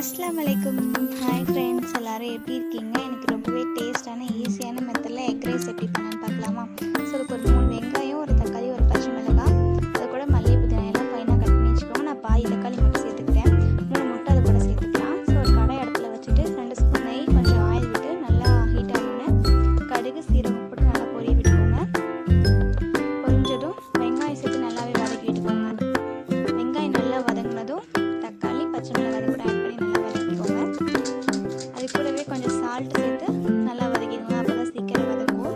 அஸ்ஸலாமு அலைக்கும். Hi friends, எல்லோரும் எப்படி இருக்கீங்க? எனக்கு ரொம்பவே டேஸ்டான ஈஸியான மெத்தடில் எக் ரைஸ் எப்படி பண்ணலான்னு பார்க்கலாமா? ஸோ அதுக்கு ஒரு 3 வெங்காயம், ஒரு தக்காளி, ஒரு பச்சை மிளகாய், அது கூட மல்லி புதினா எல்லாம் ஃபைனாக கட் பண்ணி வச்சுக்கோங்க. நான் பாதி தக்காளி மட்டும் சேர்த்துக்கிட்டேன். 3 முட்டை அது கூட சேர்த்துக்கலாம். ஸோ ஒரு கடை இடத்துல வச்சுட்டு 2 ஸ்பூன் நெய், கொஞ்சம் ஆயில் விட்டு நல்லா ஹீட் ஆகணுன்னு கடுகு சீரகம் போட்டு நல்லா பொரிய விட்டுக்கோங்க. பொரிஞ்சதும் வெங்காயம் சேர்த்து நல்லாவே வதக்கி விட்டுக்கோங்க. வெங்காயம் நல்லா வதங்கினதும் தக்காளி, பச்சை மிளகாய் கூட ஆட் பண்ணி நல்லா வதக்கிக்கோங்க. அது கூடவே கொஞ்சம் சால்ட் சேர்த்து நல்லா வதக்கிக்கோங்க. அப்போ தான் சீக்கிரம் வதக்கும்.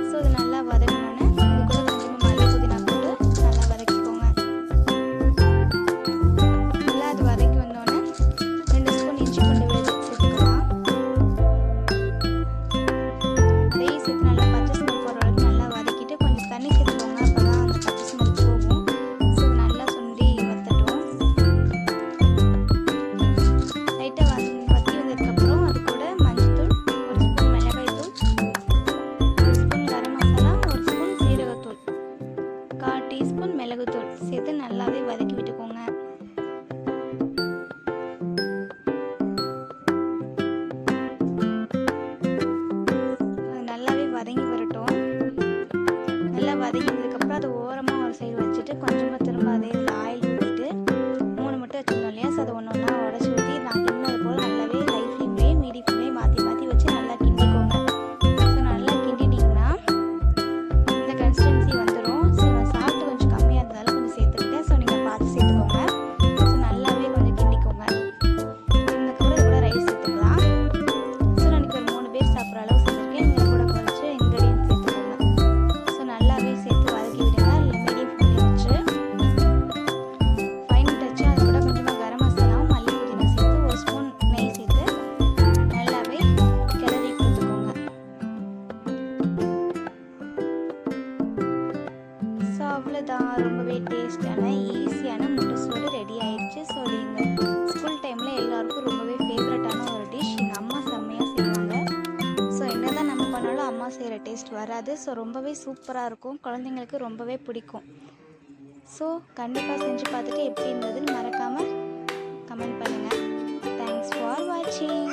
ஸோ இது நல்லா வதக்கணுன்னு அது கூட கொஞ்சமாக மல்லி புதினா போட்டு நல்லா வதக்கிக்கோங்க. நல்லா அது வதக்கி வந்தோடனே 2 ஸ்பூன் இஞ்சி பூண்டு விழுது சேர்த்துக்கலாம். அதையும் சேர்த்து நல்லா பச்சை ஸ்மெல் போகிற அளவுக்கு நல்லா வதக்கிட்டு கொஞ்சம் தண்ணி சேர்த்துக்கோங்க. அப்போ தான் அந்த பச்சை ஸ்மெல் போகும். ஸோ நல்லா சுண்டி வத்தட்டும். லைட்டாக வத்தி வந்ததுக்கப்புறம் அது கூட மஞ்சள்தூள், 1 ஸ்பூன் மிளகாய்த்தூள், 1 ஸ்பூன் கரம் மசாலா, 1 ஸ்பூன் சீரகத்தூள், 1/4 டீஸ்பூன் மிளகுத்தூள் சேர்த்து நல்லாவே வதக்கி விட்டுக்கோங்க. அது நல்லாவே வதங்கி வரட்டும். நல்லா வதங்கினதுக்கப்புறம் அது ஓரமாக ஒரு சைடு வச்சுட்டு கொஞ்சமாக திரும்ப அதே இதில் ஆயில் ஊற்றிட்டு 3 முட்டை வச்சுருந்தோம் இல்லையா? ஸோ அதை ஒன்று ஒன்றா உடச்சி ஊற்றி நான் கிண்டினது போல் நல்லாவே ஹை ஃப்ளேம்லேயே மீடியம் ஃப்ளேம்லேயே மாற்றி மாற்றி வச்சு நல்லா கிண்டிக்கோங்க. ஸோ நல்லா கிண்டிட்டிங்கன்னா இந்த கன்சிஸ்டன்சி வந்துடும். ஸோ நான் சால்ட்டு கொஞ்சம் கம்மியாக இருந்ததால கொஞ்சம் சேர்த்துக்கிட்டேன். ஸோ நீங்கள் பார்த்து சேர்த்துக்கோங்க. ஸோ நல்லாவே கொஞ்சம் கிண்டிக்கோங்க. இதுக்கப்புறம் இது கூட ரைஸ் சேர்த்துக்கலாம். ஸோ நான் ஒரு 3 பேர் சாப்பிட்ற அளவு சேர்த்துருக்கேன். இது கூட கொஞ்சம் இன்க்ரீடியன்ட் சேர்த்துக்கோங்க. ஸோ நல்லாவே சேர்த்து வதக்கி விடுங்க. இல்லை மீடியம் ஃப்ளேம்லேயே வச்சு ஃபைன் டச்சாக அது கூட கொஞ்சமாக கரம் மசாலாவும் மல்லி புதினா சேர்த்து 1 ஸ்பூன் நெய் சேர்த்து நல்லாவே கிளறி கொடுத்துக்கோங்க. ஸோ அவ்வளோதான், ரொம்பவே டேஸ்டான ஈஸியான முட்டை சோறு ரெடி ஆயிடுச்சு. ஸோ இது எங்கள் ஸ்கூல் டைமில் எல்லாருக்கும் ரொம்பவே ஃபேவரட்டான ஒரு டிஷ். எங்கள் அம்மா செம்மையாக செய்வாங்க. ஸோ என்னதான் நம்ம பண்ணாலும் அம்மா செய்கிற டேஸ்ட் வராது. ஸோ ரொம்பவே சூப்பராக இருக்கும். குழந்தைங்களுக்கு ரொம்பவே பிடிக்கும். ஸோ கண்டிப்பாக செஞ்சு பார்த்துட்டு எப்படி இருந்ததுன்னு மறக்காமல் கமெண்ட் பண்ணுங்கள். தேங்க்ஸ் ஃபார் வாட்சிங்.